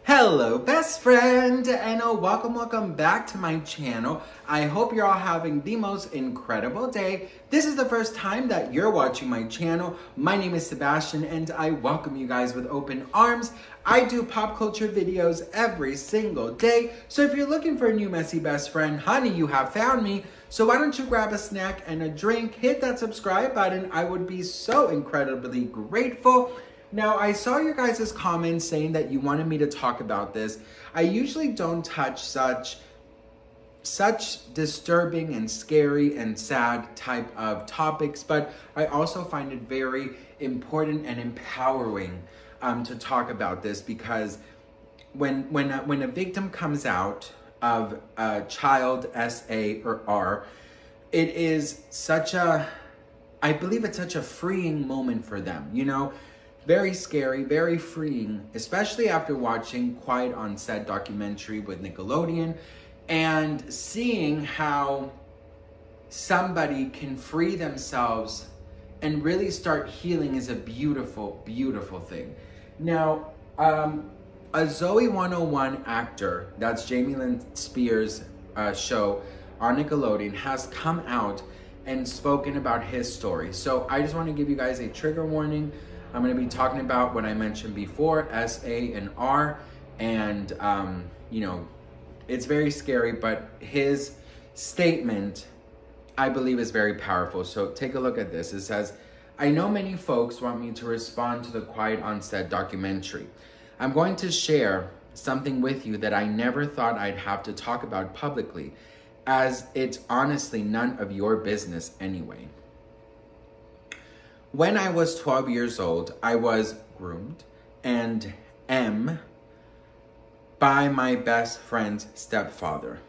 Hello best friend, and welcome back to my channel. I hope you're all having the most incredible day. This is the first time that you're watching my channel. My name is Sebastian and I welcome you guys with open arms. I do pop culture videos every single day, so if you're looking for a new messy best friend, honey, you have found me. So why don't you grab a snack and a drink, hit that subscribe button. I would be so incredibly grateful. Now, I saw your guys' comments saying that you wanted me to talk about this. I usually don't touch such disturbing and scary and sad type of topics, but I also find it very important and empowering to talk about this, because when a victim comes out of a child SA or R, it is I believe it's such a freeing moment for them, you know? Very scary, very freeing, especially after watching Quiet on Set documentary with Nickelodeon and seeing how somebody can free themselves and really start healing is a beautiful, beautiful thing. Now, a Zoe 101 actor, that's Jamie Lynn Spears' show on Nickelodeon, has come out and spoken about his story. So I just want to give you guys a trigger warning. I'm going to be talking about what I mentioned before, SA and R, and, you know, it's very scary, but his statement, I believe, is very powerful. So take a look at this. It says, "I know many folks want me to respond to the Quiet on Set documentary. I'm going to share something with you that I never thought I'd have to talk about publicly, as it's honestly none of your business anyway. When I was 12 years old, I was groomed and by my best friend's stepfather.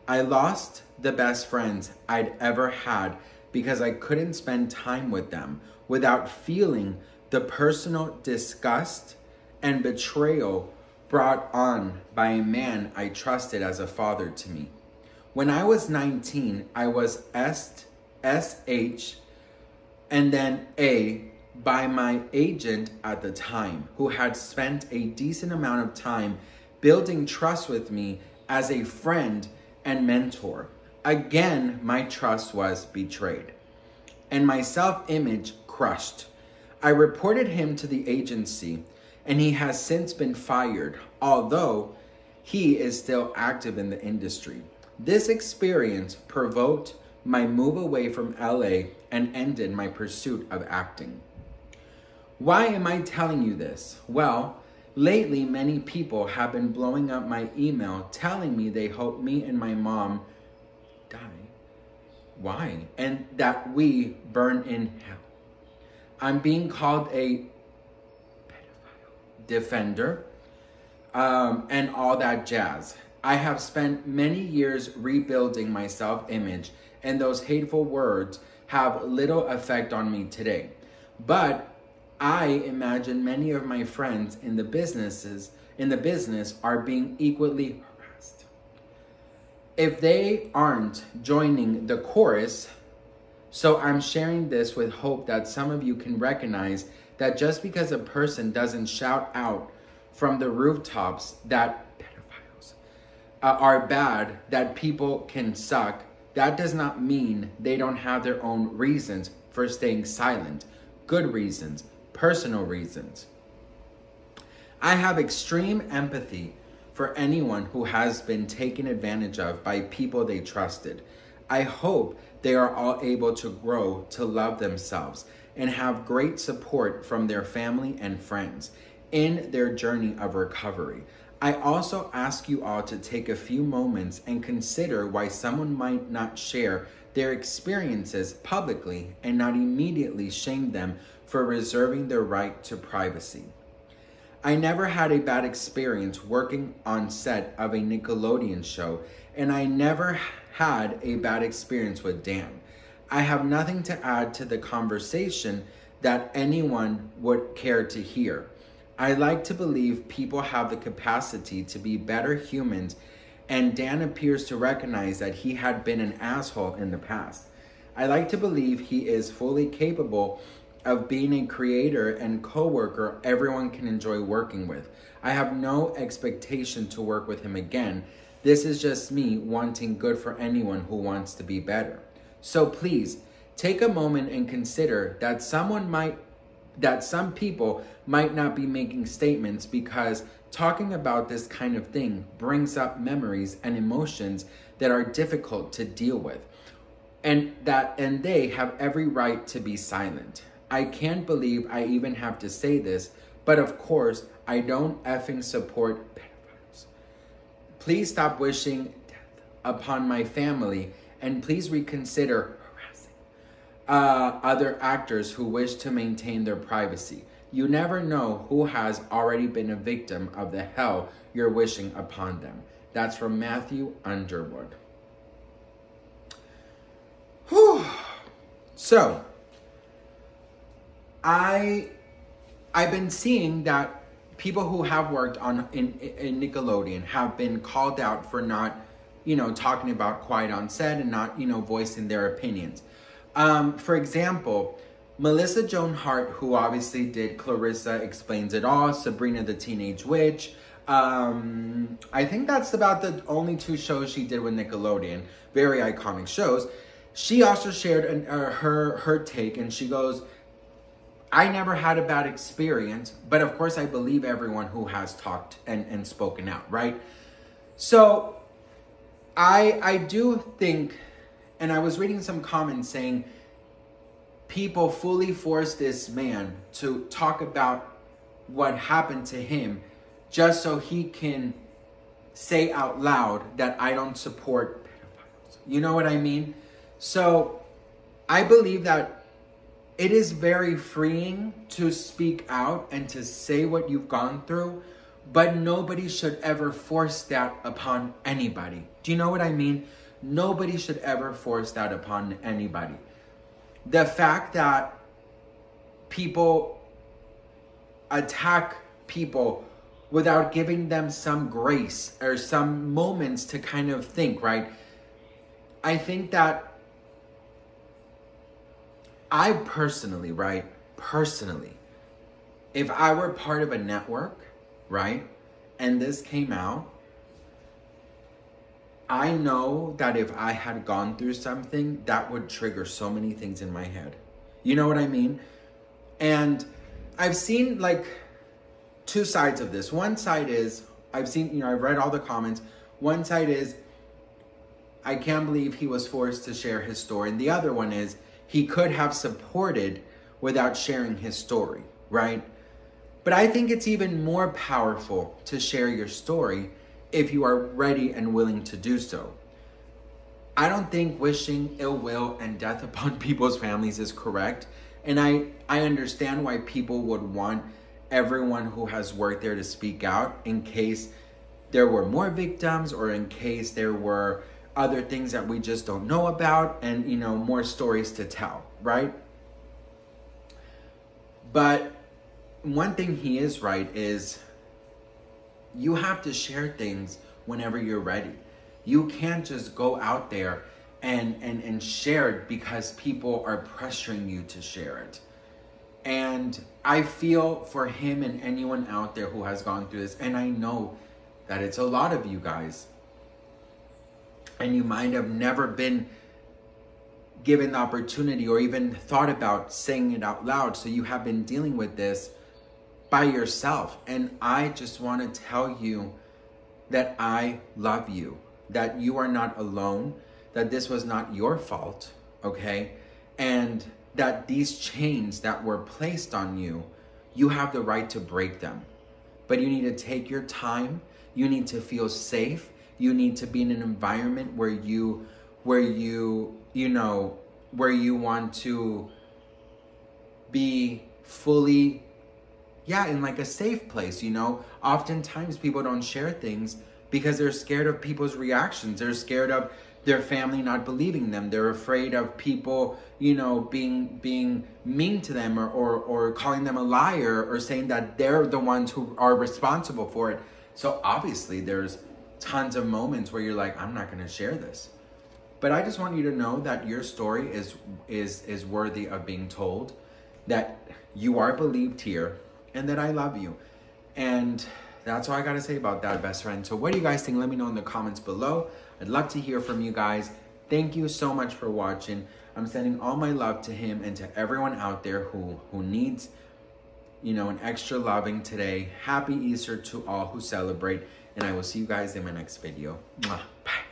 I lost the best friends I'd ever had because I couldn't spend time with them without feeling the personal disgust and betrayal brought on by a man I trusted as a father to me. When I was 19, I was SH and then A by my agent at the time, who had spent a decent amount of time building trust with me as a friend and mentor. Again, my trust was betrayed and my self-image crushed. I reported him to the agency and he has since been fired, although he is still active in the industry. This experience provoked my move away from LA and ended my pursuit of acting. Why am I telling you this? Well, lately many people have been blowing up my email telling me they hope me and my mom die. Why? And that we burn in hell. I'm being called a pedophile defender and all that jazz. I have spent many years rebuilding my self-image, and those hateful words have little effect on me today. But I imagine many of my friends in the business are being equally harassed. If they aren't joining the chorus, so I'm sharing this with hope that some of you can recognize that just because a person doesn't shout out from the rooftops that pedophiles are bad, that people can suck, that does not mean they don't have their own reasons for staying silent. Good reasons, personal reasons. I have extreme empathy for anyone who has been taken advantage of by people they trusted. I hope they are all able to grow to love themselves and have great support from their family and friends in their journey of recovery. I also ask you all to take a few moments and consider why someone might not share their experiences publicly and not immediately shame them for reserving their right to privacy. I never had a bad experience working on set of a Nickelodeon show, and I never had a bad experience with Dan. I have nothing to add to the conversation that anyone would care to hear. I like to believe people have the capacity to be better humans, and Dan appears to recognize that he had been an asshole in the past. I like to believe he is fully capable of being a creator and coworker everyone can enjoy working with. I have no expectation to work with him again. This is just me wanting good for anyone who wants to be better. So please take a moment and consider that some people might not be making statements because talking about this kind of thing brings up memories and emotions that are difficult to deal with. And they have every right to be silent. I can't believe I even have to say this, but of course, I don't effing support pedophiles. Please stop wishing death upon my family, and please reconsider harassing other actors who wish to maintain their privacy. You never know who has already been a victim of the hell you're wishing upon them. That's from Matthew Underwood. Whew. So, I've been seeing that people who have worked in Nickelodeon have been called out for not, talking about Quiet on Set and not, voicing their opinions. For example, Melissa Joan Hart, who obviously did Clarissa Explains It All, Sabrina the Teenage Witch. I think that's about the only 2 shows she did with Nickelodeon. Very iconic shows. She also shared her take, and she goes, I never had a bad experience, but of course I believe everyone who has talked and spoken out, right? So I do think, and I was reading some comments saying people fully forced this man to talk about what happened to him just so he can say out loud that I don't support pedophiles. You know what I mean? So I believe that it is very freeing to speak out and to say what you've gone through, but nobody should ever force that upon anybody. Do you know what I mean? Nobody should ever force that upon anybody. The fact that people attack people without giving them some grace or some moments to kind of think, right? I think that I personally, if I were part of a network, right, and this came out, I know that if I had gone through something, that would trigger so many things in my head. You know what I mean? And I've seen like 2 sides of this. One side is, I've read all the comments. One side is, I can't believe he was forced to share his story. And the other one is, he could have supported without sharing his story, right? But I think it's even more powerful to share your story if you are ready and willing to do so. I don't think wishing ill will and death upon people's families is correct. And I understand why people would want everyone who has worked there to speak out in case there were more victims or in case there were other things that we just don't know about and, more stories to tell, right? But one thing he is right is you have to share things whenever you're ready. You can't just go out there and share it because people are pressuring you to share it. And I feel for him and anyone out there who has gone through this, and I know that it's a lot of you guys, and you might have never been given the opportunity or even thought about saying it out loud. So you have been dealing with this by yourself. And I just want to tell you that I love you, that you are not alone, that this was not your fault, okay? And that these chains that were placed on you, you have the right to break them. But you need to take your time. You need to feel safe. You need to be in an environment where you want to be fully, in like a safe place, Oftentimes people don't share things because they're scared of people's reactions. They're scared of their family not believing them. They're afraid of people, being mean to them or calling them a liar or saying that they're the ones who are responsible for it. So obviously there's tons of moments where you're like, I'm not going to share this. But I just want you to know that your story is worthy of being told. that you are believed here and that I love you. And that's all I gotta say about that, best friend. So what do you guys think? Let me know in the comments below. I'd love to hear from you guys. Thank you so much for watching. I'm sending all my love to him and to everyone out there who needs, you know, an extra loving today. Happy Easter to all who celebrate, and I will see you guys in my next video. Mwah. Bye.